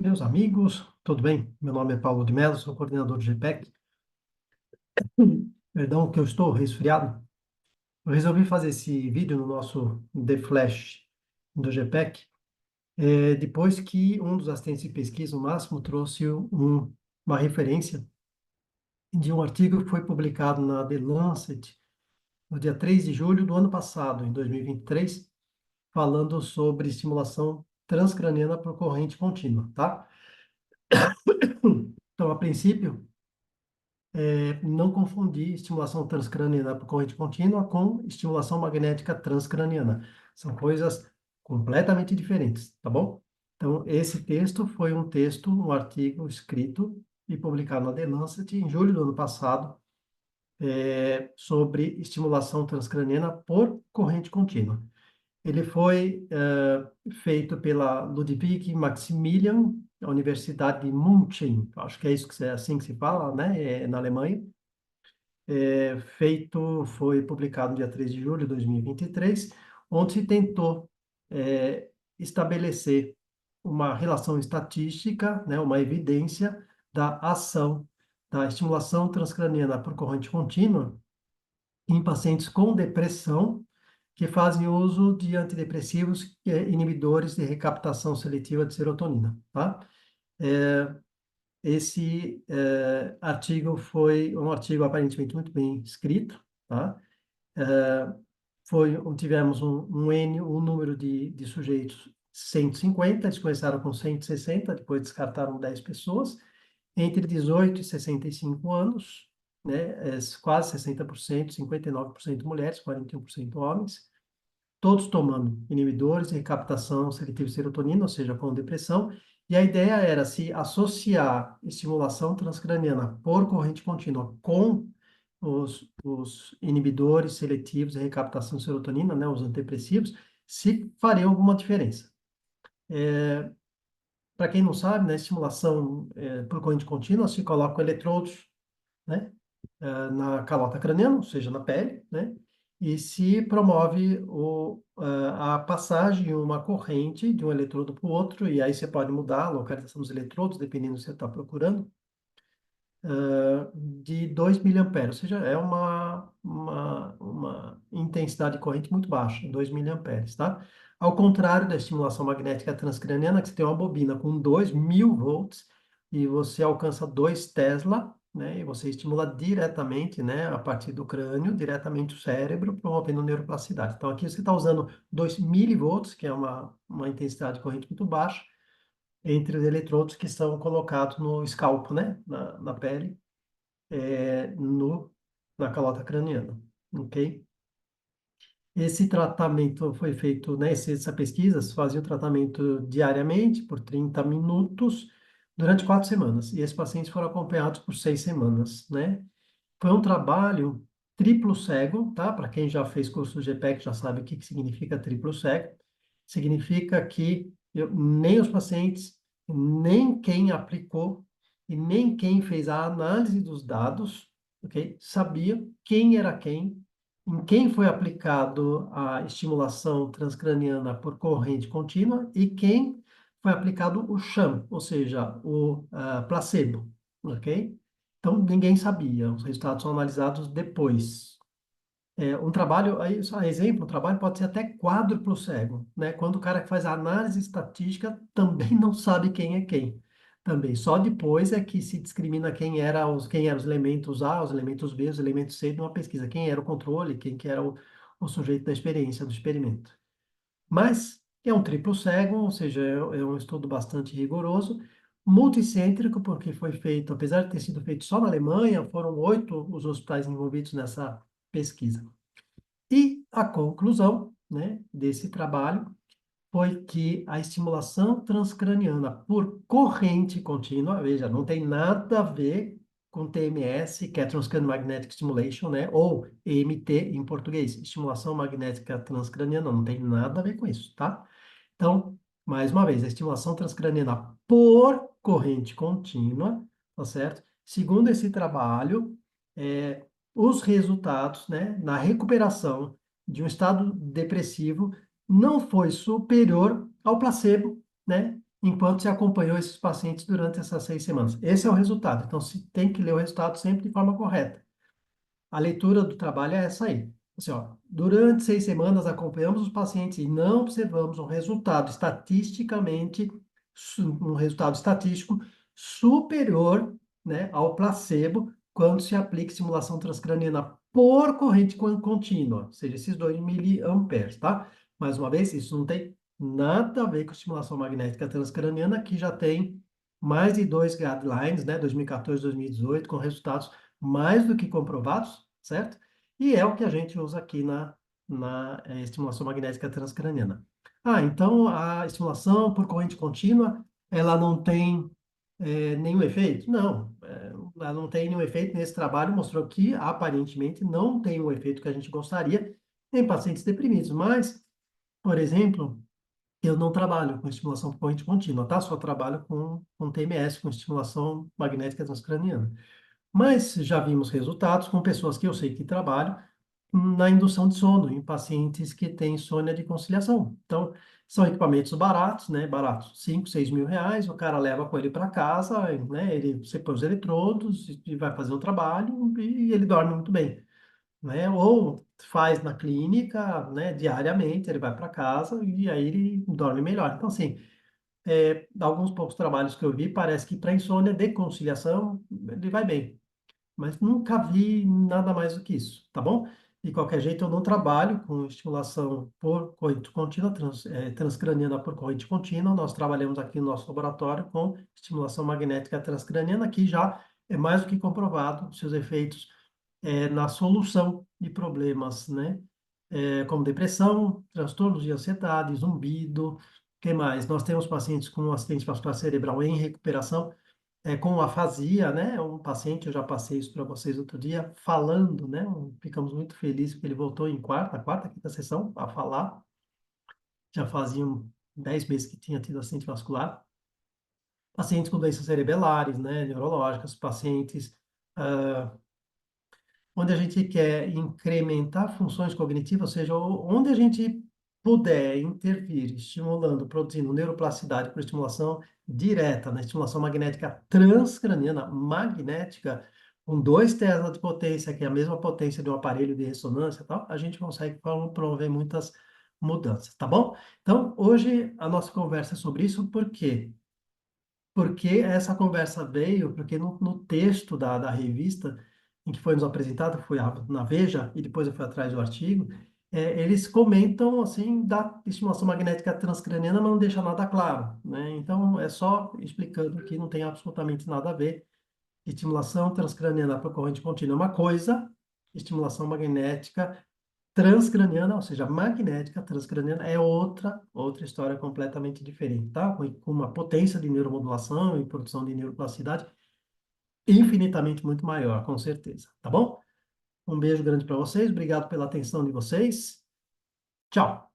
Meus amigos, tudo bem? Meu nome é Paulo de Mello, sou coordenador do GPEC. Perdão que eu estou resfriado. Eu resolvi fazer esse vídeo no nosso The Flash do GPEC, depois que um dos assistentes de pesquisa, o Máximo, trouxe uma referência de um artigo que foi publicado na The Lancet no dia 3 de julho do ano passado, em 2023, falando sobre estimulação transcraniana por corrente contínua, tá? Então, a princípio, não confundir estimulação transcraniana por corrente contínua com estimulação magnética transcraniana. São coisas completamente diferentes, tá bom? Então, esse texto foi um artigo escrito e publicado na The Lancet em julho do ano passado, sobre estimulação transcraniana por corrente contínua. Ele foi feito pela Ludwig Maximilian, da Universidade de München, acho que é isso que é assim que se fala, né? Na Alemanha. Foi publicado no dia 3 de julho de 2023, onde se tentou estabelecer uma relação estatística, né, uma evidência da ação da estimulação transcraniana por corrente contínua em pacientes com depressão que fazem uso de antidepressivos inibidores de recaptação seletiva de serotonina, tá? Esse artigo foi um artigo aparentemente muito bem escrito, tá? Eh, tivemos um número de sujeitos 150, eles começaram com 160, depois descartaram 10 pessoas, entre 18 e 65 anos, né? Quase 60%, 59% mulheres, 41% homens, todos tomando inibidores de recaptação seletiva de serotonina, ou seja, com depressão, e a ideia era se associar estimulação transcraniana por corrente contínua com os inibidores seletivos de recaptação de serotonina, né, os antidepressivos, se faria alguma diferença. Para quem não sabe, na estimulação por corrente contínua, se colocam eletrodos, né, na calota craniana, ou seja, na pele, né? E se promove a passagem de uma corrente de um eletrodo para o outro, e aí você pode mudar a localização dos eletrodos, dependendo do que você está procurando, de 2 miliamperes, ou seja, é uma intensidade de corrente muito baixa, 2 miliamperes, tá? Ao contrário da estimulação magnética transcraniana, que você tem uma bobina com 2.000 volts e você alcança 2 Tesla, né? E você estimula diretamente, né, a partir do crânio, diretamente o cérebro, promovendo neuroplasticidade. Então, aqui você está usando 2 milivolts, que é uma intensidade de corrente muito baixa, entre os eletrodos que são colocados no escalpo, né, na pele, é, no, na calota craniana, ok? Esse tratamento foi feito, né, essa pesquisa fazia o tratamento diariamente, por 30 minutos, durante 4 semanas. E esses pacientes foram acompanhados por 6 semanas, né? Foi um trabalho triplo cego, tá? Para quem já fez curso do GPEC já sabe o que significa triplo cego. Significa que nem os pacientes, nem quem aplicou e nem quem fez a análise dos dados, ok? Sabia quem era quem, em quem foi aplicado a estimulação transcraniana por corrente contínua e quem foi aplicado o sham, ou seja, o placebo, ok? Então, ninguém sabia, os resultados são analisados depois. Um trabalho, aí, só exemplo, um trabalho pode ser até quádruplo cego, né? Quando o cara que faz a análise estatística também não sabe quem é quem. Também, só depois é que se discrimina quem eram os elementos A, os elementos B, os elementos C de uma pesquisa, quem era o controle, quem que era o sujeito da experiência, do experimento. Mas é um triplo cego, ou seja, é um estudo bastante rigoroso, multicêntrico, porque foi feito, apesar de ter sido feito só na Alemanha, foram 8 os hospitais envolvidos nessa pesquisa. E a conclusão, né, desse trabalho foi que a estimulação transcraniana por corrente contínua, veja, não tem nada a ver com TMS, que é Transcranial Magnetic Stimulation, né? Ou EMT em português, estimulação magnética transcraniana, não tem nada a ver com isso, tá? Então, mais uma vez, a estimulação transcraniana por corrente contínua, tá certo? Segundo esse trabalho, os resultados, né, na recuperação de um estado depressivo não foi superior ao placebo, né? enquanto você acompanhou esses pacientes durante essas 6 semanas. Esse é o resultado. Então, se tem que ler o resultado sempre de forma correta. A leitura do trabalho é essa aí. Assim, ó, durante 6 semanas acompanhamos os pacientes e não observamos um resultado estatístico superior, né, ao placebo quando se aplica estimulação transcraniana por corrente contínua, ou seja, esses 2 miliamperes, tá? Mais uma vez, isso não tem nada a ver com estimulação magnética transcraniana, que já tem mais de dois guidelines, né, 2014 e 2018, com resultados mais do que comprovados, certo? E é o que a gente usa aqui na estimulação magnética transcraniana. Ah, então a estimulação por corrente contínua, ela não tem nenhum efeito? Não, ela não tem nenhum efeito. Nesse trabalho mostrou que aparentemente não tem o efeito que a gente gostaria em pacientes deprimidos. Mas, por exemplo, eu não trabalho com estimulação por corrente contínua, tá? Só trabalho com TMS, com estimulação magnética transcraniana. Mas já vimos resultados com pessoas que eu sei que trabalham na indução de sono, em pacientes que têm insônia de conciliação. Então, são equipamentos baratos, né? Baratos, 5, 6 mil reais, o cara leva com ele para casa, né? Você põe os eletrodos e vai fazer o trabalho e ele dorme muito bem, né? Ou faz na clínica, né? Diariamente, ele vai para casa e aí ele dorme melhor. Então, assim, alguns poucos trabalhos que eu vi, parece que para insônia de conciliação, ele vai bem, mas nunca vi nada mais do que isso, tá bom? De qualquer jeito, eu não trabalho com estimulação por corrente contínua, transcraniana por corrente contínua. Nós trabalhamos aqui no nosso laboratório com estimulação magnética transcraniana, que já é mais do que comprovado seus efeitos na solução de problemas, né? Como depressão, transtornos de ansiedade, zumbido, o que mais? Nós temos pacientes com acidente vascular cerebral em recuperação com afasia, né? Um paciente, eu já passei isso para vocês outro dia, falando, né? Ficamos muito felizes porque ele voltou em quarta, quinta sessão a falar. Já faziam 10 meses que tinha tido acidente vascular. Pacientes com doenças cerebelares, né? Neurológicas, pacientes onde a gente quer incrementar funções cognitivas, ou seja, onde a gente puder intervir, estimulando, produzindo neuroplasticidade por estimulação direta, na estimulação magnética transcraniana, magnética, com 2 Tesla de potência, que é a mesma potência de um aparelho de ressonância e tal, a gente consegue promover muitas mudanças, tá bom? Então, hoje a nossa conversa é sobre isso, por quê? Porque essa conversa veio, porque no texto da revista em que foi nos apresentado, foi na Veja, e depois eu fui atrás do artigo, eles comentam, assim, da estimulação magnética transcraniana, mas não deixa nada claro, né? Então, é só explicando que não tem absolutamente nada a ver. Estimulação transcraniana por corrente contínua é uma coisa, estimulação magnética transcraniana, ou seja, magnética transcraniana, é outra história completamente diferente, tá? Com uma potência de neuromodulação e produção de neuroplasticidade infinitamente muito maior, com certeza, tá bom? Um beijo grande para vocês, obrigado pela atenção de vocês. Tchau!